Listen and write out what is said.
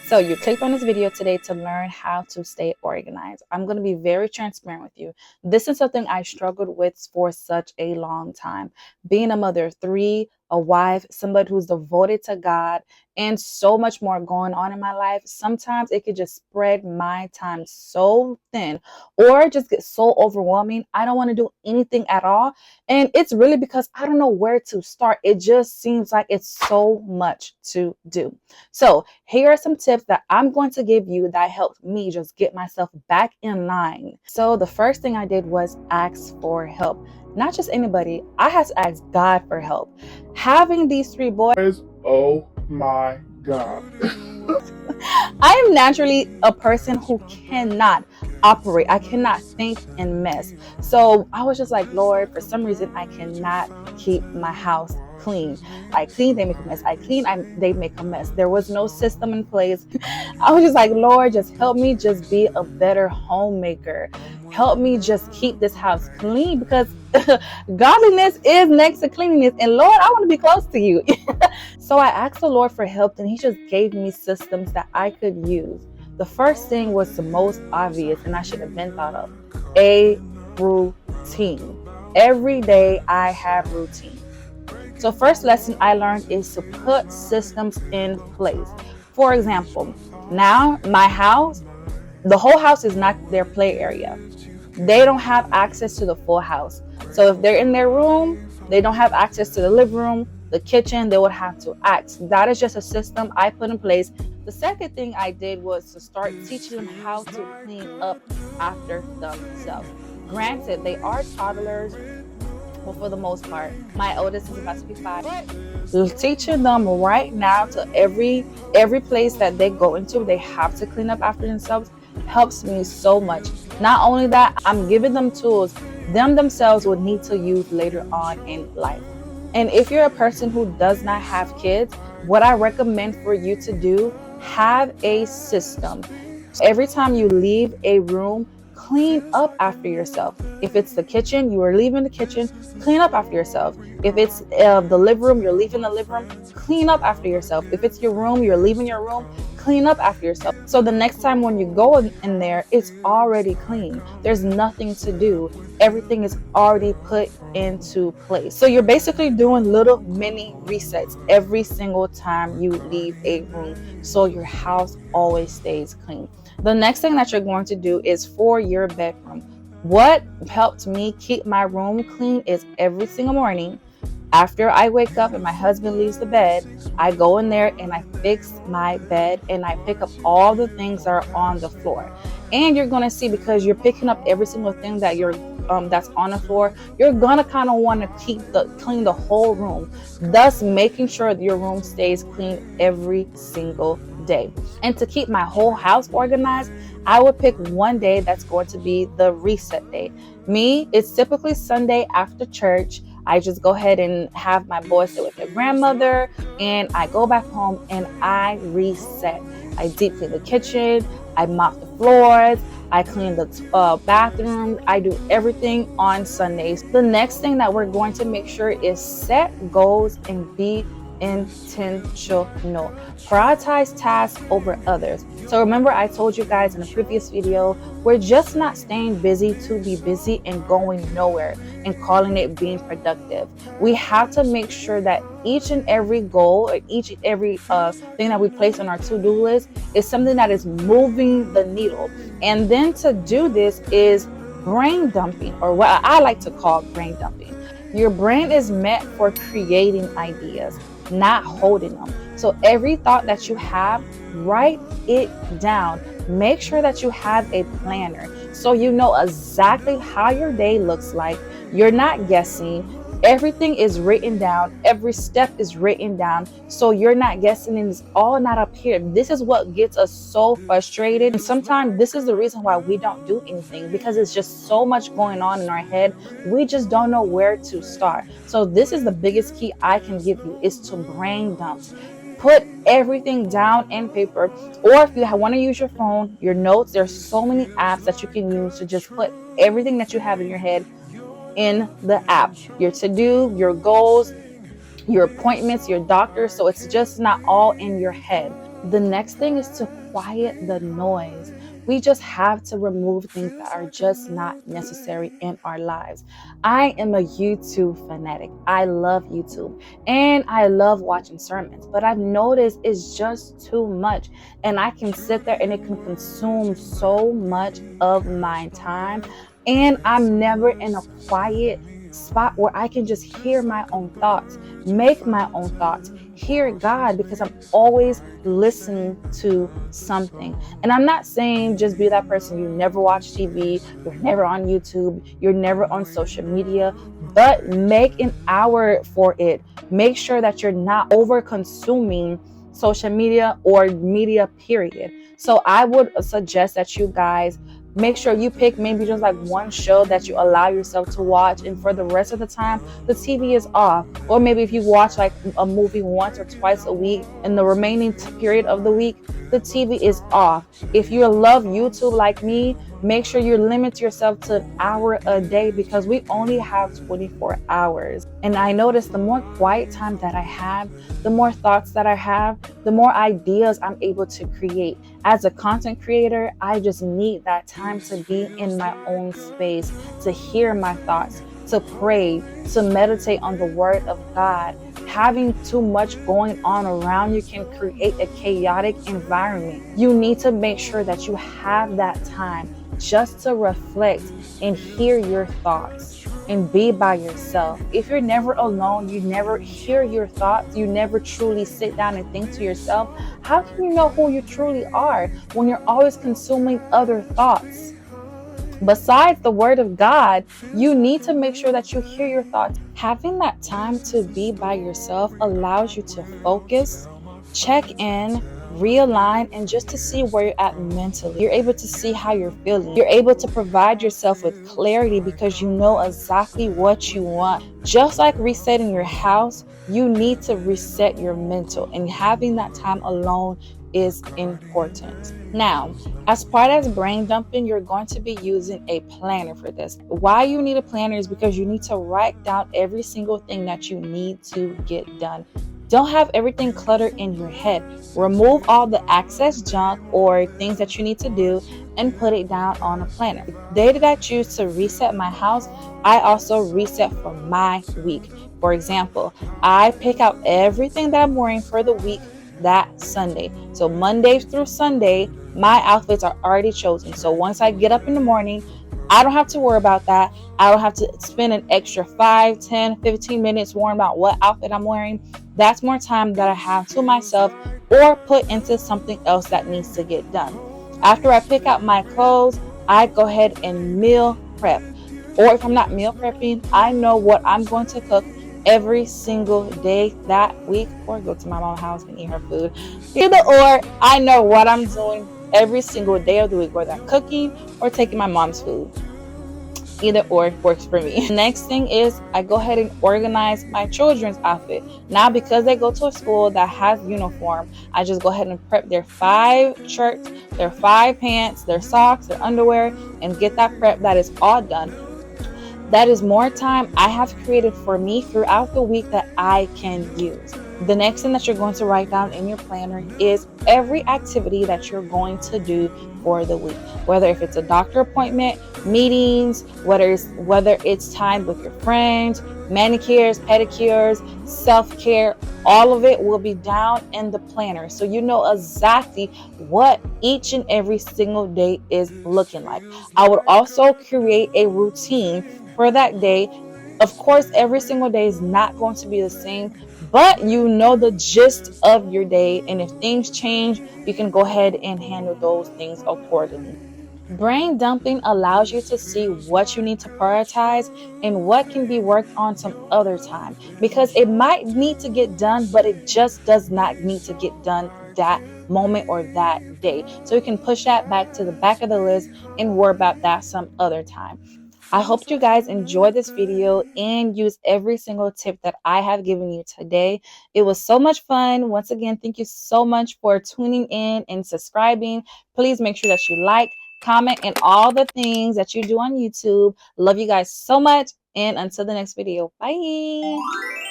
So you clicked on this video today to learn how to stay organized. I'm going to be very transparent with you. This is something I struggled with for such a long time. Being a mother of three, a wife, somebody who's devoted to God, and so much more going on in my life, sometimes it could just spread my time so thin or just get so overwhelming. I don't want to do anything at all. And it's really because I don't know where to start. It just seems like it's so much to do. So here are some tips that I'm going to give you that helped me just get myself back in line. So the first thing I did was ask for help. Not just anybody. I had to ask God for help. Having these three boys, Oh my God. I am naturally a person who cannot operate. I cannot think in mess. So I was just like, Lord, for some reason, I cannot keep my house clean. I clean, they make a mess. I clean, they make a mess. There was no system in place. I was just like, Lord, just help me just be a better homemaker. Help me just keep this house clean, because godliness is next to cleanliness. And Lord, I want to be close to you. So I asked the Lord for help, and He just gave me systems that I could use. The first thing was the most obvious, and I should have been thought of: a routine. Every day I have routine. So first lesson I learned is to put systems in place. For example, now my house, the whole house is not their play area. They don't have access to the full house. So if they're in their room, they don't have access to the living room, the kitchen. They would have to ask. That is just a system I put in place. The second thing I did was to start teaching them how to clean up after themselves. Granted, they are toddlers. Well, for the most part, my oldest is about to be 5. But teaching them right now to every place that they go into, they have to clean up after themselves, helps me so much. Not only that, I'm giving them tools them themselves would need to use later on in life. And if you're a person who does not have kids, what I recommend for you to do, have a system. Every time you leave a room, clean up after yourself. If it's the kitchen, you are leaving the kitchen, clean up after yourself. If it's the living room, you're leaving the living room, clean up after yourself. If it's your room, you're leaving your room, clean up after yourself. So the next time when you go in there, it's already clean. There's nothing to do. Everything is already put into place. So you're basically doing little mini resets every single time you leave a room, so your house always stays clean. The next thing that you're going to do is for your bedroom. What helped me keep my room clean is every single morning, after I wake up and my husband leaves the bed, I go in there and I fix my bed and I pick up all the things that are on the floor. And you're going to see, because you're picking up every single thing that that's on the floor, you're gonna kind of want to clean the whole room, thus making sure that your room stays clean every single day. And to keep my whole house organized, I would pick one day that's going to be the reset day. Me, it's typically Sunday after church. I just go ahead and have my boys sit with their grandmother, and I go back home and I reset. I deep clean the kitchen, I mop the floors, I clean the bathroom. I do everything on Sundays. The next thing that we're going to make sure is set goals and be intentional. Prioritize tasks over others. So remember, I told you guys in a previous video, we're just not staying busy to be busy and going nowhere and calling it being productive. We have to make sure that each and every goal, or each and every thing that we place on our to-do list is something that is moving the needle. And then to do this is brain dumping, or what I like to call brain dumping. Your brain is meant for creating ideas, not holding them. So every thought that you have, write it down. Make sure that you have a planner so you know exactly how your day looks like. You're not guessing. Everything is written down. Every step is written down. So you're not guessing, and it's all not up here. This is what gets us so frustrated. And sometimes this is the reason why we don't do anything, because it's just so much going on in our head. We just don't know where to start. So this is the biggest key I can give you, is to brain dump. Put everything down in paper, or if you want to use your phone, your notes, there's so many apps that you can use to just put everything that you have in your head in the app. Your to-do, your goals, your appointments, your doctor. So it's just not all in your head. The next thing is to quiet the noise. We just have to remove things that are just not necessary in our lives. I am a YouTube fanatic. I love YouTube and I love watching sermons, but I've noticed it's just too much. And I can sit there and it can consume so much of my time. And I'm never in a quiet spot where I can just hear my own thoughts, make my own thoughts, hear God, because I'm always listening to something. And I'm not saying just be that person. You never watch TV, you're never on YouTube, you're never on social media, but make an hour for it. Make sure that you're not over consuming social media or media, period. So I would suggest that you guys make sure you pick maybe just like one show that you allow yourself to watch, and for the rest of the time the TV is off. Or maybe if you watch like a movie once or twice a week, and the remaining period of the week the TV is off. If you love YouTube like me, make sure you limit yourself to an hour a day, because we only have 24 hours. And I notice the more quiet time that I have, the more thoughts that I have, the more ideas I'm able to create. As a content creator, I just need that time to be in my own space, to hear my thoughts, to pray, to meditate on the word of God. Having too much going on around you can create a chaotic environment. You need to make sure that you have that time just to reflect and hear your thoughts and be by yourself. If you're never alone, you never hear your thoughts, you never truly sit down and think to yourself, how can you know who you truly are when you're always consuming other thoughts? Besides the word of God, you need to make sure that you hear your thoughts. Having that time to be by yourself allows you to focus, check in, realign, and just to see where you're at mentally. You're able to see how you're feeling. You're able to provide yourself with clarity because you know exactly what you want. Just like resetting your house, you need to reset your mental, and having that time alone is important. Now, as part as brain dumping, you're going to be using a planner for this. Why you need a planner is because you need to write down every single thing that you need to get done. Don't have everything cluttered in your head. Remove all the excess junk or things that you need to do and put it down on a planner. The day that I choose to reset my house, I also reset for my week. For example, I pick out everything that I'm wearing for the week that Sunday. So Monday through Sunday, my outfits are already chosen. So once I get up in the morning, I don't have to worry about that. I don't have to spend an extra 5, 10, 15 minutes worrying about what outfit I'm wearing. That's more time that I have to myself or put into something else that needs to get done. After I pick out my clothes, I go ahead and meal prep. Or if I'm not meal prepping, I know what I'm going to cook every single day that week, or go to my mom's house and eat her food. Either or, I know what I'm doing every single day of the week, whether I'm cooking or taking my mom's food. Either or works for me. Next thing is I go ahead and organize my children's outfit. Now, because they go to a school that has uniform, I just go ahead and prep their 5 shirts, their 5 pants, their socks, their underwear, and get that prep. That is all done. That is more time I have created for me throughout the week that I can use. The next thing that you're going to write down in your planner is every activity that you're going to do for the week. Whether if it's a doctor appointment, meetings, whether it's time with your friends, manicures, pedicures, self-care, all of it will be down in the planner. So you know exactly what each and every single day is looking like. I would also create a routine for that day. Of course, every single day is not going to be the same, but you know the gist of your day, and if things change, you can go ahead and handle those things accordingly. Brain dumping allows you to see what you need to prioritize and what can be worked on some other time, because it might need to get done, but it just does not need to get done that moment or that day. So you can push that back to the back of the list and worry about that some other time. I hope you guys enjoyed this video and use every single tip that I have given you today. It was so much fun. Once again, thank you so much for tuning in and subscribing. Please make sure that you like, comment, and all the things that you do on YouTube. Love you guys so much. And until the next video, bye.